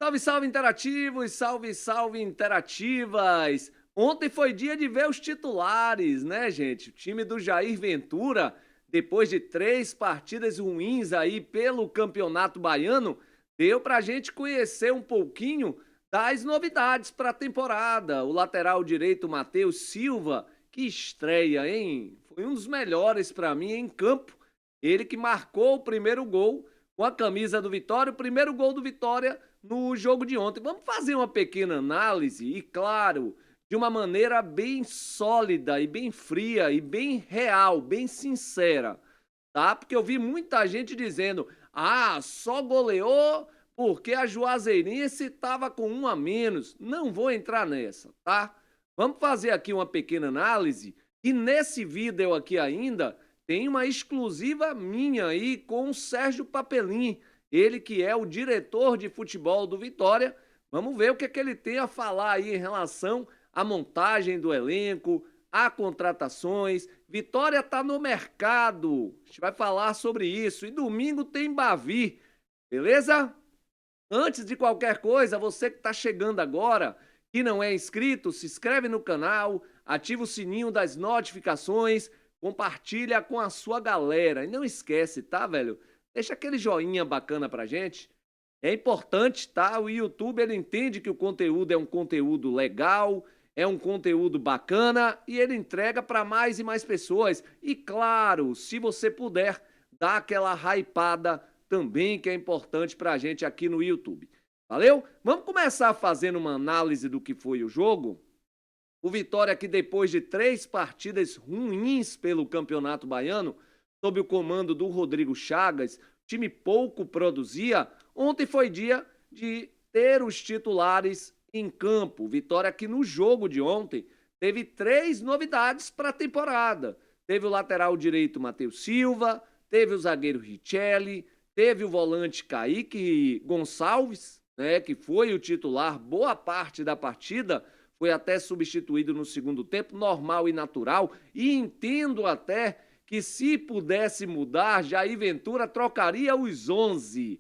Salve, salve interativos, salve, salve interativas. Ontem foi dia de ver os titulares, né, gente? O time do Jair Ventura, depois de 3 partidas ruins aí pelo Campeonato Baiano, deu pra gente conhecer um pouquinho das novidades para a temporada. O lateral direito Matheus Silva, que estreia, hein? Foi um dos melhores para mim em campo. Ele que marcou o primeiro gol com a camisa do Vitória, o primeiro gol do Vitória no jogo de ontem. Vamos fazer uma pequena análise e, claro, de uma maneira bem sólida e bem fria e bem real, bem sincera, tá? Porque eu vi muita gente dizendo: "Ah, só goleou porque a Juazeirense estava com um a menos". Não vou entrar nessa, tá? Vamos fazer aqui uma pequena análise e nesse vídeo aqui ainda tem uma exclusiva minha aí com o Sérgio Papelin, ele que é o diretor de futebol do Vitória. Vamos ver o que é que ele tem a falar aí em relação à montagem do elenco, a contratações. Vitória está no mercado, a gente vai falar sobre isso. E domingo tem Bavi, beleza? Antes de qualquer coisa, você que está chegando agora, que não é inscrito, se inscreve no canal, ativa o sininho das notificações, compartilha com a sua galera. E não esquece, tá, velho? Deixa aquele joinha bacana pra gente. É importante, tá? O YouTube, ele entende que o conteúdo é um conteúdo legal, é um conteúdo bacana e ele entrega para mais e mais pessoas. E claro, se você puder, dá aquela hypada também, que é importante pra gente aqui no YouTube. Valeu? Vamos começar fazendo uma análise do que foi o jogo? O Vitória que depois de 3 partidas ruins pelo Campeonato Baiano, sob o comando do Rodrigo Chagas, o time pouco produzia, ontem foi dia de ter os titulares em campo. Vitória que no jogo de ontem teve 3 novidades para a temporada. Teve o lateral direito Matheus Silva, teve o zagueiro Richelli, teve o volante Kaique Gonçalves, né, que foi o titular boa parte da partida, foi até substituído no segundo tempo, normal e natural, e entendo até que se pudesse mudar, Jair Ventura trocaria os 11.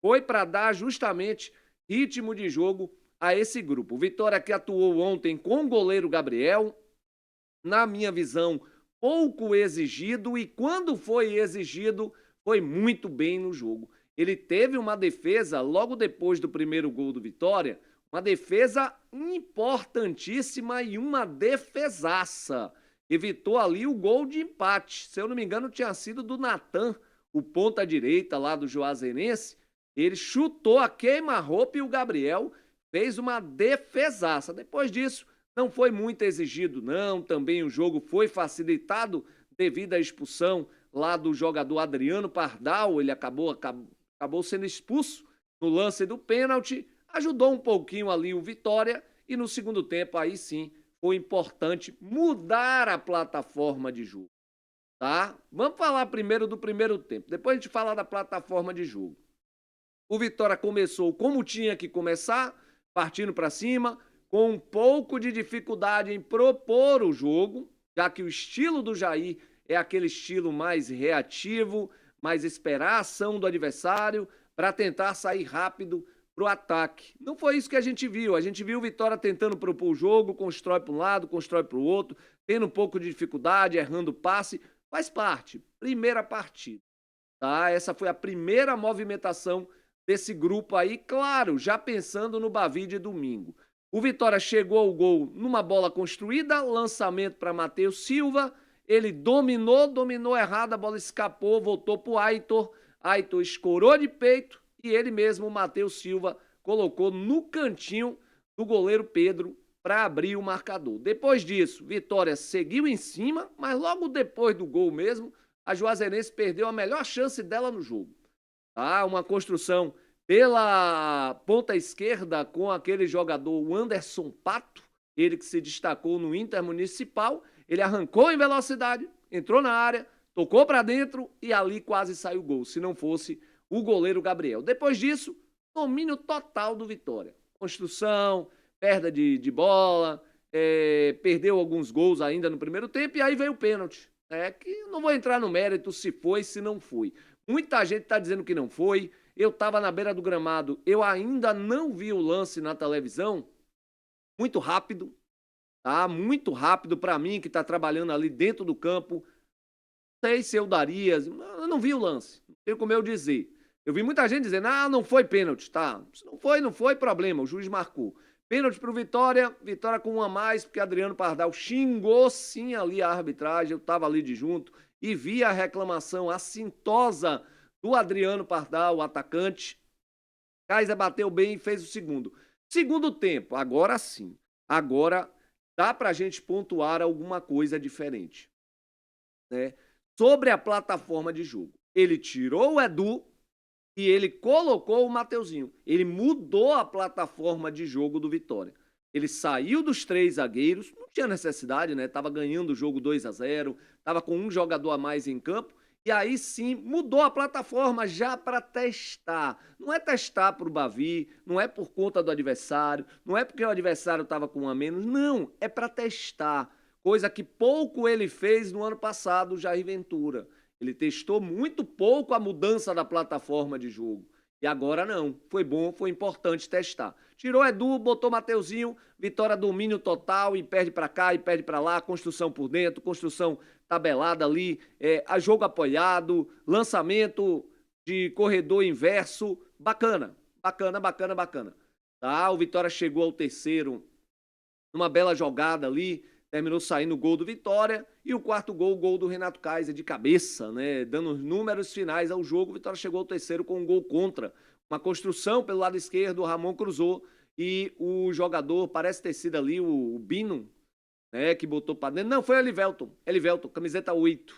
Foi para dar justamente ritmo de jogo a esse grupo. O Vitória que atuou ontem com o goleiro Gabriel, na minha visão, pouco exigido, e quando foi exigido, foi muito bem no jogo. Ele teve uma defesa logo depois do primeiro gol do Vitória, uma defesa importantíssima e uma defesaça. Evitou ali o gol de empate. Se eu não me engano, tinha sido do Natan, o ponta-direita lá do Juazeirense. Ele chutou a queima-roupa e o Gabriel fez uma defesaça. Depois disso, não foi muito exigido, não. Também o jogo foi facilitado devido à expulsão lá do jogador Adriano Pardal. Ele acabou sendo expulso no lance do pênalti. Ajudou um pouquinho ali o Vitória e no segundo tempo aí sim foi importante mudar a plataforma de jogo, tá? Vamos falar primeiro do primeiro tempo, depois a gente fala da plataforma de jogo. O Vitória começou como tinha que começar, partindo para cima, com um pouco de dificuldade em propor o jogo, já que o estilo do Jair é aquele estilo mais reativo, mais esperar a ação do adversário para tentar sair rápido pro ataque. Não foi isso que a gente viu. A gente viu o Vitória tentando propor o jogo, constrói para um lado, constrói para o outro, tendo um pouco de dificuldade, errando passe. Faz parte. Primeira partida, tá? Essa foi a primeira movimentação desse grupo aí, claro, já pensando no Bavi de domingo. O Vitória chegou ao gol numa bola construída, lançamento para Matheus Silva, ele dominou errado, a bola escapou, voltou pro Aitor, Aitor escorou de peito, e ele mesmo, o Matheus Silva, colocou no cantinho do goleiro Pedro para abrir o marcador. Depois disso, Vitória seguiu em cima, mas logo depois do gol mesmo, a Juazeirense perdeu a melhor chance dela no jogo. Tá? Uma construção pela ponta esquerda com aquele jogador, o Anderson Pato, ele que se destacou no Intermunicipal, ele arrancou em velocidade, entrou na área, tocou para dentro e ali quase saiu o gol, se não fosse o goleiro Gabriel. Depois disso, domínio total do Vitória. Construção, perda de bola, perdeu alguns gols ainda no primeiro tempo e aí veio o pênalti. Que não vou entrar no mérito se foi, se não foi. Muita gente está dizendo que não foi. Eu estava na beira do gramado, eu ainda não vi o lance na televisão, muito rápido, tá? Muito rápido para mim que está trabalhando ali dentro do campo. Não sei se eu daria, eu não vi o lance, não tenho como eu dizer. Eu vi muita gente dizendo, não foi pênalti, tá? Se não foi problema, o juiz marcou. Pênalti pro Vitória, Vitória com um a mais, porque Adriano Pardal xingou sim ali a arbitragem, eu estava ali de junto, e vi a reclamação assintosa do Adriano Pardal, o atacante. Kaiser bateu bem e fez o segundo. Segundo tempo, agora sim. Agora dá pra gente pontuar alguma coisa diferente, né? Sobre a plataforma de jogo. Ele tirou o Edu e ele colocou o Mateuzinho. Ele mudou a plataforma de jogo do Vitória. Ele saiu dos 3 zagueiros, não tinha necessidade, né? Tava ganhando o jogo 2-0, tava com um jogador a mais em campo, e aí sim mudou a plataforma já para testar. Não é testar para o Bavi, não é por conta do adversário, não é porque o adversário estava com um a menos, não, é para testar. Coisa que pouco ele fez no ano passado, o Jair Ventura. Ele testou muito pouco a mudança da plataforma de jogo. E agora não. Foi bom, foi importante testar. Tirou Edu, botou Mateuzinho, Vitória domínio total e perde para cá e perde para lá, construção por dentro, construção tabelada ali, a jogo apoiado, lançamento de corredor inverso, bacana, bacana, bacana, bacana. Tá? O Vitória chegou ao terceiro numa bela jogada ali, terminou saindo o gol do Vitória, e o quarto gol, o gol do Renato Kaiser de cabeça, né? Dando os números finais ao jogo, o Vitória chegou ao terceiro com um gol contra. Uma construção pelo lado esquerdo, o Ramon cruzou, e o jogador, parece ter sido ali o Bino, né? Que botou para dentro. Não, foi Elivelton, camiseta 8,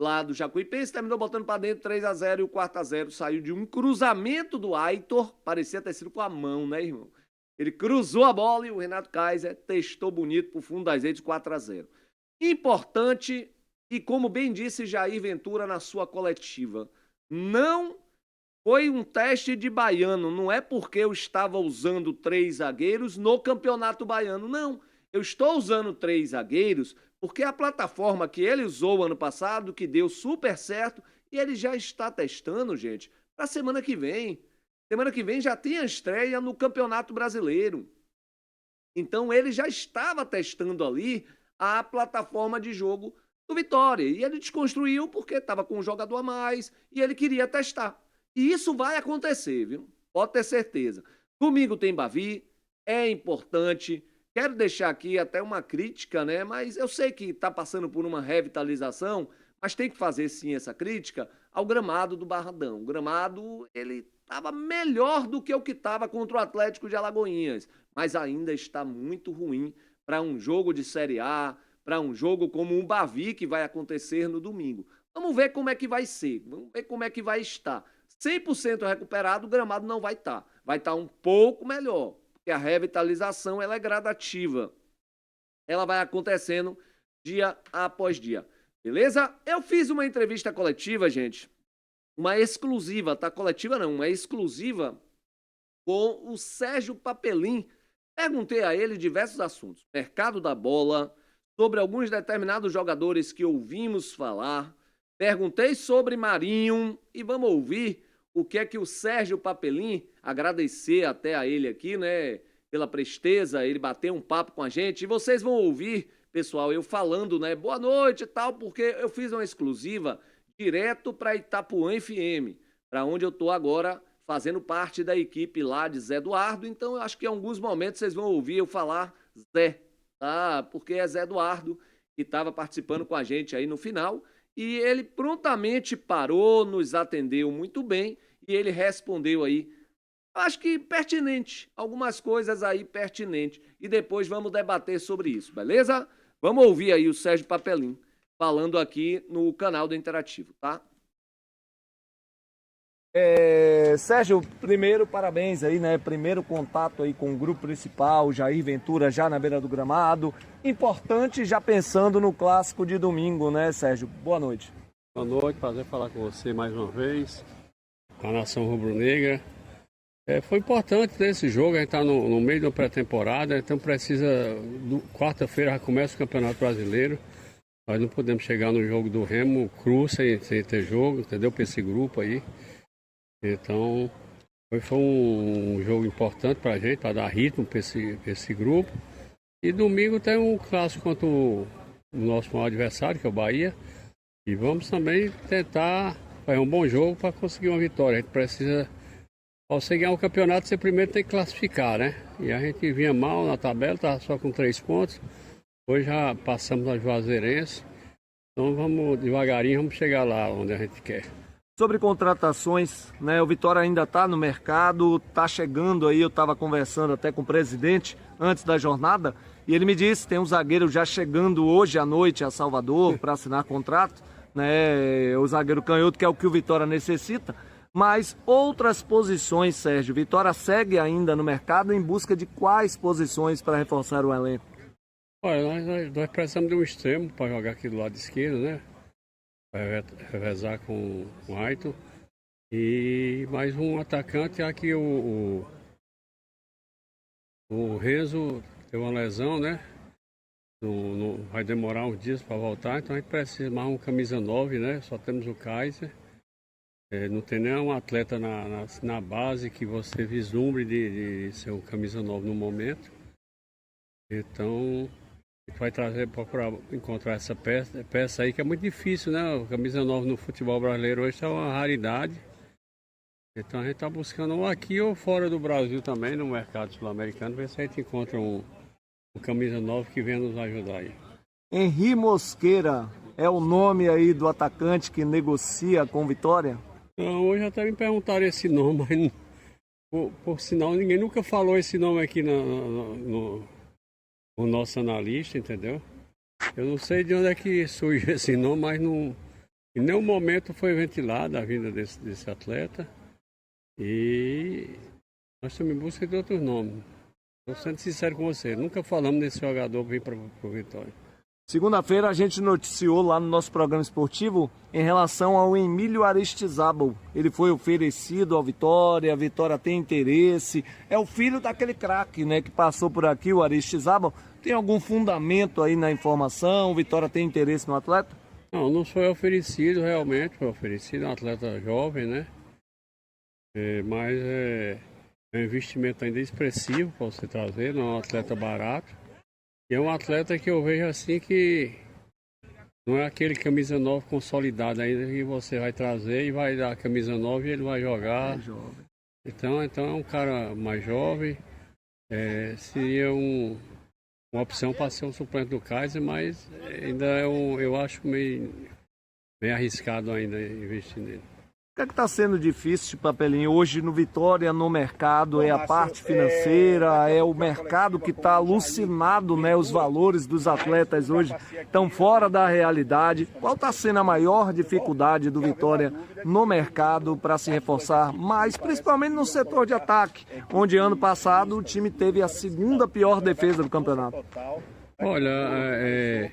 lá do Jacuipense, terminou botando para dentro 3-0, e o 4-0 saiu de um cruzamento do Aitor, parecia ter sido com a mão, né, irmão? Ele cruzou a bola e o Renato Kaiser testou bonito pro fundo das redes, 4-0. Importante, e como bem disse Jair Ventura na sua coletiva, não foi um teste de baiano, não é porque eu estava usando 3 zagueiros no Campeonato Baiano, não. Eu estou usando 3 zagueiros porque a plataforma que ele usou ano passado, que deu super certo, e ele já está testando, gente, para a semana que vem. Semana que vem já tem a estreia no Campeonato Brasileiro. Então ele já estava testando ali a plataforma de jogo do Vitória. E ele desconstruiu porque estava com um jogador a mais e ele queria testar. E isso vai acontecer, viu? Pode ter certeza. Domingo tem Bavi, é importante. Quero deixar aqui até uma crítica, né? Mas eu sei que está passando por uma revitalização, mas tem que fazer sim essa crítica ao gramado do Barradão. O gramado, ele estava melhor do que o que estava contra o Atlético de Alagoinhas, mas ainda está muito ruim para um jogo de Série A, para um jogo como um Bavi que vai acontecer no domingo. Vamos ver como é que vai ser, vamos ver como é que vai estar. 100% recuperado, o gramado não vai estar. Vai estar um pouco melhor, porque a revitalização ela é gradativa. Ela vai acontecendo dia após dia. Beleza? Eu fiz uma entrevista coletiva, gente, uma exclusiva, tá? Coletiva não, uma exclusiva com o Sérgio Papelim. Perguntei a ele diversos assuntos. Mercado da bola, sobre alguns determinados jogadores que ouvimos falar. Perguntei sobre Marinho e vamos ouvir o que é que o Sérgio Papelim, agradecer até a ele aqui, né, pela presteza, ele bateu um papo com a gente. E vocês vão ouvir, pessoal, eu falando, né, boa noite e tal, porque eu fiz uma exclusiva direto para Itapuã FM, para onde eu estou agora fazendo parte da equipe lá de Zé Eduardo. Então eu acho que em alguns momentos vocês vão ouvir eu falar Zé, tá? Porque é Zé Eduardo que estava participando com a gente aí no final e ele prontamente parou, nos atendeu muito bem e ele respondeu aí, acho que pertinente, algumas coisas aí pertinentes, e depois vamos debater sobre isso, beleza? Vamos ouvir aí o Sérgio Papelim falando aqui no canal do Interativo, tá? Sérgio, primeiro parabéns aí, né? Primeiro contato aí com o grupo principal, Jair Ventura já na beira do gramado. Importante já pensando no clássico de domingo, né, Sérgio? Boa noite. Boa noite, prazer falar com você mais uma vez, com a nação rubro-negra. Foi importante ter esse jogo, a gente está no meio de uma pré-temporada, então precisa, quarta-feira já começa o Campeonato Brasileiro. Nós não podemos chegar no jogo do Remo cru sem ter jogo, entendeu? Para esse grupo aí. Então, foi um jogo importante para a gente, para dar ritmo para esse grupo. E domingo tem um clássico contra o nosso maior adversário, que é o Bahia. E vamos também tentar fazer um bom jogo para conseguir uma vitória. A gente precisa, ao você ganhar o campeonato, você primeiro tem que classificar, né? E a gente vinha mal na tabela, estava só com 3 pontos. Hoje já passamos a Juazeirense. Então vamos devagarinho, vamos chegar lá onde a gente quer. Sobre contratações, né? O Vitória ainda está no mercado, está chegando aí. Eu estava conversando até com o presidente antes da jornada e ele me disse: tem um zagueiro já chegando hoje à noite a Salvador para assinar contrato, né? O zagueiro canhoto, que é o que o Vitória necessita. Mas outras posições, Sérgio, Vitória segue ainda no mercado em busca de quais posições para reforçar o elenco? Olha, nós precisamos de um extremo para jogar aqui do lado esquerdo, né? Vai revezar com o Aito. E mais um atacante, aqui o Renzo teve uma lesão, né? Vai demorar uns dias para voltar, então a gente precisa mais um camisa 9, né? Só temos o Kaiser. Não tem nenhum atleta na base que você vislumbre de ser um camisa 9 no momento. Então a gente vai procurar encontrar essa peça aí, que é muito difícil, né? O camisa 9 no futebol brasileiro hoje é uma raridade. Então a gente está buscando ou aqui ou fora do Brasil também, no mercado sul-americano, ver se a gente encontra um camisa 9 que venha nos ajudar aí. Henri Mosqueira é o nome aí do atacante que negocia com Vitória? Não, hoje até me perguntaram esse nome, mas por sinal ninguém nunca falou esse nome aqui no nosso analista, entendeu? Eu não sei de onde é que surge esse nome, mas em nenhum momento foi ventilada a vinda desse atleta. E nós estamos em busca de outros nomes. Estou sendo sincero com você, nunca falamos desse jogador vir para o Vitória. Segunda-feira a gente noticiou lá no nosso programa esportivo em relação ao Emílio Aristizábal. Ele foi oferecido ao Vitória, a Vitória tem interesse. É o filho daquele craque, né, que passou por aqui, o Aristizábal. Tem algum fundamento aí na informação? O Vitória tem interesse no atleta? Não foi oferecido realmente, foi oferecido, é um atleta jovem, né? Mas é um investimento ainda expressivo para você trazer, não é um atleta barato. E é um atleta que eu vejo assim que não é aquele camisa 9 consolidado ainda que você vai trazer e vai dar a camisa 9 e ele vai jogar. Então é um cara mais jovem, seria uma opção para ser um suplente do Kaiser, mas ainda eu acho meio arriscado ainda investir nele. O que é que está sendo difícil, Papelinho, hoje no Vitória, no mercado? É a parte financeira, é o mercado que está alucinado, né? Os valores dos atletas hoje estão fora da realidade. Qual está sendo a maior dificuldade do Vitória no mercado para se reforçar mais, principalmente no setor de ataque, onde ano passado o time teve a segunda pior defesa do campeonato? Olha,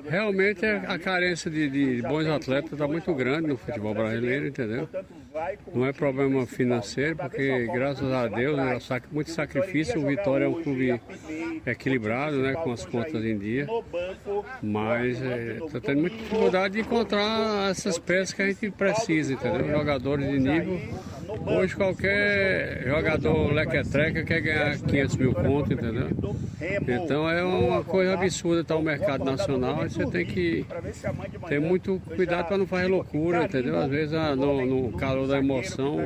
realmente a carência de bons atletas está muito grande no futebol brasileiro, entendeu? Não é problema financeiro, porque graças a Deus, muito sacrifício, o Vitória é um clube equilibrado, né, com as contas em dia. Mas está tendo muita dificuldade de encontrar essas peças que a gente precisa, entendeu? Jogadores de nível. Hoje qualquer jogador leque-treca quer ganhar 500 mil conto, entendeu? Então é uma coisa absurda estar o mercado nacional e você tem que ter muito cuidado para não fazer loucura, entendeu? Às vezes no calor da emoção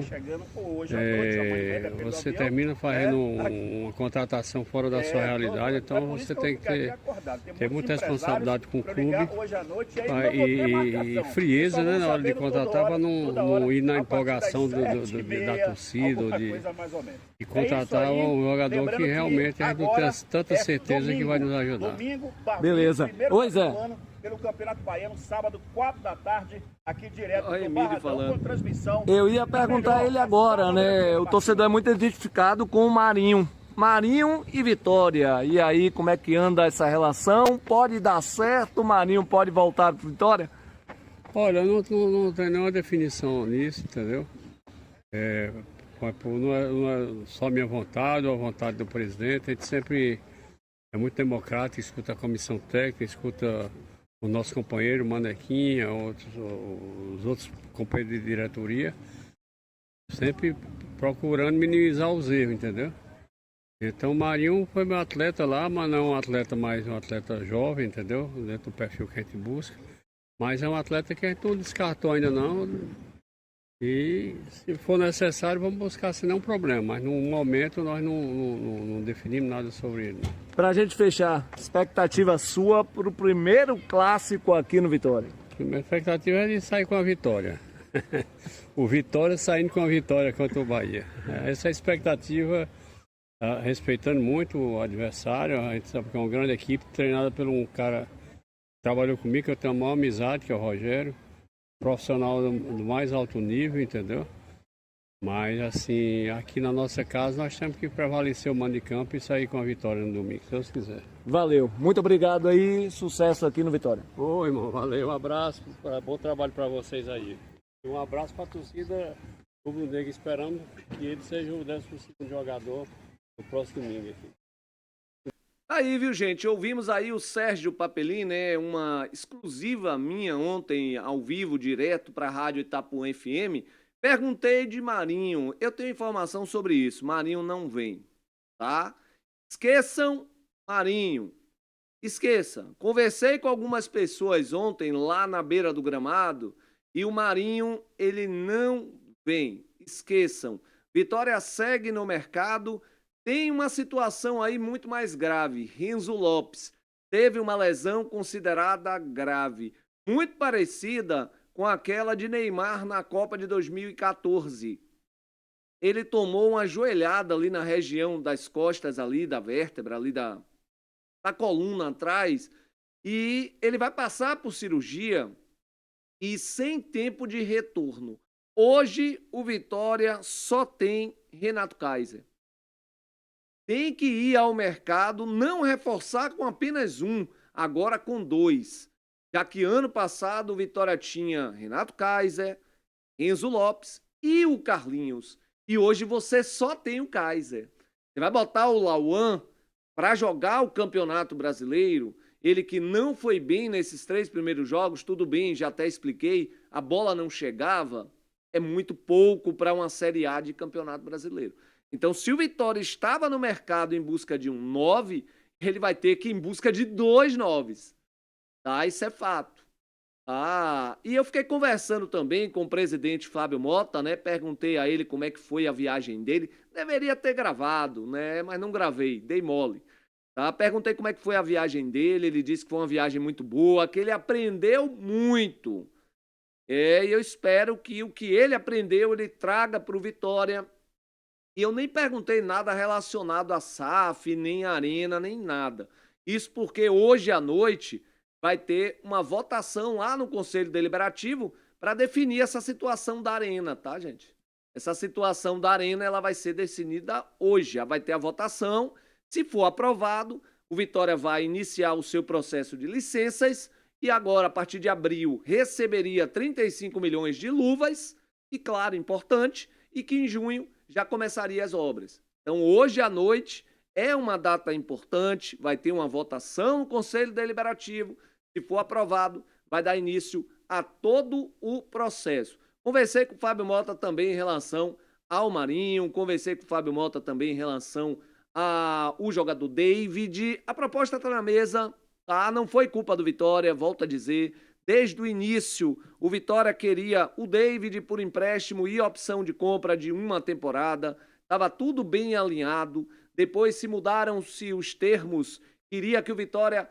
você termina fazendo uma contratação fora da sua realidade, então você tem que ter muita responsabilidade com o clube e frieza, né, na hora de contratar para não ir na empolgação da torcida ou de contratar um jogador que realmente a gente não tem tanta certeza que vai nos ajudar. Beleza. Oi, Zé. Pelo Campeonato Baiano, sábado, 4 da tarde, aqui direto do Barradão, falando. Com transmissão. Eu ia perguntar ele agora, né? O torcedor é muito identificado com o Marinho. Marinho e Vitória. E aí, como é que anda essa relação? Pode dar certo? O Marinho pode voltar para Vitória? Olha, não tem nenhuma definição nisso, entendeu? Não é só minha vontade ou a vontade do presidente. A gente sempre é muito democrático, escuta a comissão técnica, escuta o nosso companheiro, Manequinha, os outros companheiros de diretoria. sempre procurando minimizar os erros, entendeu? Então o Marinho foi meu atleta lá, mas não um atleta mais um atleta jovem, entendeu? Dentro do perfil que a gente busca. Mas é um atleta que a gente não descartou ainda não. E se for necessário, vamos buscar sem nenhum problema. Mas no momento nós não definimos nada sobre ele. Pra gente fechar, expectativa sua pro primeiro clássico aqui no Vitória? A minha expectativa é de sair com a vitória. O Vitória saindo com a vitória contra o Bahia. Essa é a expectativa, respeitando muito o adversário. A gente sabe que é uma grande equipe, treinada por um cara que trabalhou comigo, que eu tenho a maior amizade, que é o Rogério. Profissional do mais alto nível, entendeu? Mas, assim, aqui na nossa casa nós temos que prevalecer o mando de campo e sair com a vitória no domingo, se Deus quiser. Valeu, muito obrigado aí, sucesso aqui no Vitória. Ô, irmão, valeu, um abraço, bom trabalho para vocês aí. E um abraço para a torcida rubro-negra, esperando que ele seja o 12º jogador do próximo domingo aqui. Aí, viu, gente? Ouvimos aí o Sérgio Papelin, né? Uma exclusiva minha ontem, ao vivo, direto para a Rádio Itapuã FM. Perguntei de Marinho. Eu tenho informação sobre isso. Marinho não vem, tá? Esqueçam Marinho. Esqueça. Conversei com algumas pessoas ontem lá na beira do gramado e o Marinho, ele não vem. Esqueçam. Vitória segue no mercado. Tem uma situação aí muito mais grave. Renzo Lopes teve uma lesão considerada grave, muito parecida com aquela de Neymar na Copa de 2014. Ele tomou uma joelhada ali na região das costas ali, da vértebra, ali da coluna atrás, e ele vai passar por cirurgia e sem tempo de retorno. Hoje o Vitória só tem Renato Kaiser. Tem que ir ao mercado, não reforçar com apenas um, agora com dois. Já que ano passado o Vitória tinha Renato Kaiser, Renzo Lopes e o Carlinhos. E hoje você só tem o Kaiser. Você vai botar o Lauan para jogar o Campeonato Brasileiro, ele que não foi bem nesses 3 primeiros jogos, tudo bem, já até expliquei, a bola não chegava, é muito pouco para uma Série A de Campeonato Brasileiro. Então, se o Vitória estava no mercado em busca de um 9, ele vai ter que ir em busca de 2 9s. Tá? Isso é fato. E eu fiquei conversando também com o presidente Fábio Mota, né? Perguntei a ele como é que foi a viagem dele. Deveria ter gravado, né? Mas não gravei, dei mole. Tá? Perguntei como é que foi a viagem dele, ele disse que foi uma viagem muito boa, que ele aprendeu muito. E eu espero que o que ele aprendeu, ele traga para o Vitória. E eu nem perguntei nada relacionado a SAF, nem Arena, nem nada. Isso porque hoje à noite vai ter uma votação lá no Conselho Deliberativo para definir essa situação da Arena, tá, gente? Essa situação da Arena ela vai ser definida hoje. Vai ter a votação. Se for aprovado, o Vitória vai iniciar o seu processo de licenças e agora, a partir de abril, receberia 35 milhões de luvas. E, claro, importante, e que em junho já começaria as obras. Então, hoje à noite é uma data importante, vai ter uma votação no Conselho Deliberativo. Se for aprovado, vai dar início a todo o processo. Conversei com o Fábio Mota também em relação ao Marinho, conversei com o Fábio Mota também em relação ao jogador David. A proposta está na mesa, tá? Não foi culpa do Vitória, volto a dizer. Desde o início, o Vitória queria o David por empréstimo e opção de compra de uma temporada. Estava tudo bem alinhado. Depois se mudaram-se os termos. Queria que o Vitória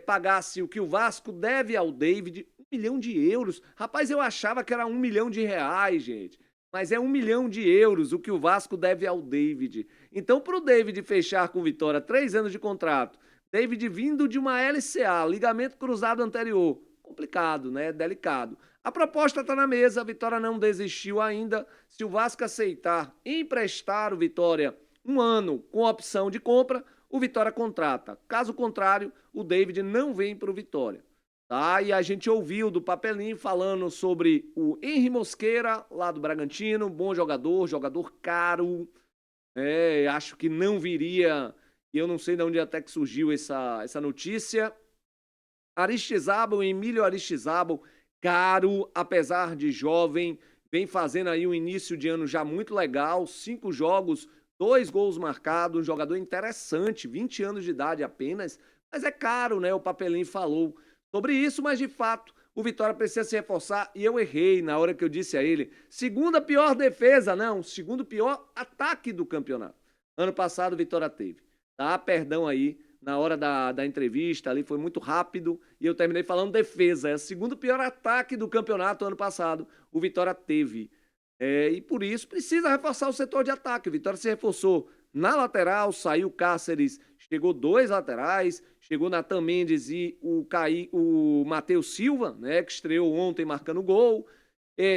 pagasse o que o Vasco deve ao David, 1 milhão de euros. Rapaz, eu achava que era 1 milhão de reais, gente. Mas é 1 milhão de euros o que o Vasco deve ao David. Então, para o David fechar com o Vitória 3 anos de contrato, David vindo de uma LCA, ligamento cruzado anterior, complicado, né? Delicado. A proposta está na mesa, a Vitória não desistiu ainda. Se o Vasco aceitar emprestar o Vitória 1 ano com opção de compra, o Vitória contrata. Caso contrário, o David não vem para o Vitória. Tá? E a gente ouviu do Papelinho falando sobre o Henry Mosqueira, lá do Bragantino, bom jogador, jogador caro. Acho que não viria, e eu não sei de onde até que surgiu essa notícia. Aristizábal, Emílio Aristizábal, caro, apesar de jovem, vem fazendo aí um início de ano já muito legal, 5 jogos, 2 gols marcados, um jogador interessante, 20 anos de idade apenas, mas é caro, né? O Papelinho falou sobre isso, mas de fato o Vitória precisa se reforçar e eu errei na hora que eu disse a ele, segunda pior defesa, não, segundo pior ataque do campeonato. Ano passado o Vitória teve, tá? Perdão aí, na hora da entrevista ali foi muito rápido e eu terminei falando defesa, é o segundo pior ataque do campeonato ano passado, o Vitória teve. E por isso precisa reforçar o setor de ataque. O Vitória se reforçou na lateral, saiu Cáceres, chegou 2 laterais, chegou Natan Mendes e o Matheus Silva, né, que estreou ontem marcando gol.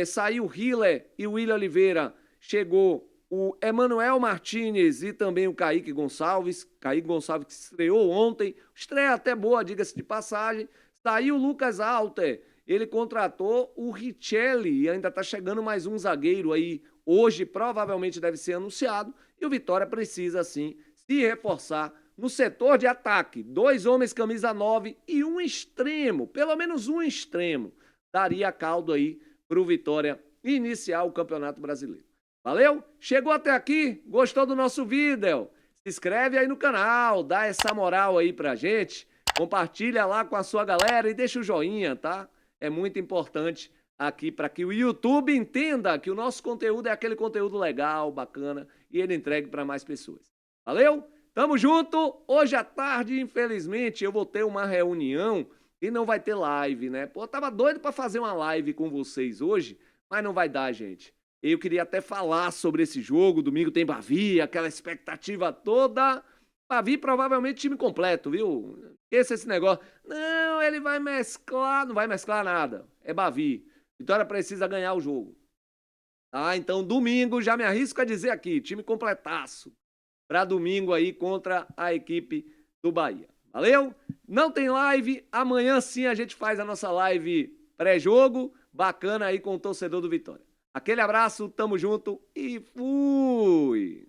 Saiu o Hiller e o William Oliveira, chegou o Emanuel Martinez e também o Kaique Gonçalves. Kaique Gonçalves que estreou ontem, estreia até boa, diga-se de passagem. Saiu o Lucas Alter. Ele contratou o Richelli e ainda está chegando mais um zagueiro aí. Hoje provavelmente deve ser anunciado. E o Vitória precisa, sim, se reforçar no setor de ataque. 2 homens camisa 9 e um extremo, pelo menos um extremo. Daria caldo aí para o Vitória iniciar o Campeonato Brasileiro. Valeu? Chegou até aqui? Gostou do nosso vídeo? Se inscreve aí no canal, dá essa moral aí pra gente. Compartilha lá com a sua galera e deixa o joinha, tá? É muito importante aqui para que o YouTube entenda que o nosso conteúdo é aquele conteúdo legal, bacana, e ele entregue para mais pessoas. Valeu? Tamo junto! Hoje à tarde, infelizmente, eu vou ter uma reunião e não vai ter live, né? Pô, eu tava doido para fazer uma live com vocês hoje, mas não vai dar, gente. Eu queria até falar sobre esse jogo, domingo tem Bavi, aquela expectativa toda. Bavi provavelmente time completo, viu? Esse negócio. Não, ele vai mesclar. Não vai mesclar nada. É Bavi. Vitória precisa ganhar o jogo. Tá? Então, domingo, já me arrisco a dizer aqui, time completaço. Para domingo aí contra a equipe do Bahia. Valeu? Não tem live. Amanhã sim a gente faz a nossa live pré-jogo. Bacana aí com o torcedor do Vitória. Aquele abraço, tamo junto e fui!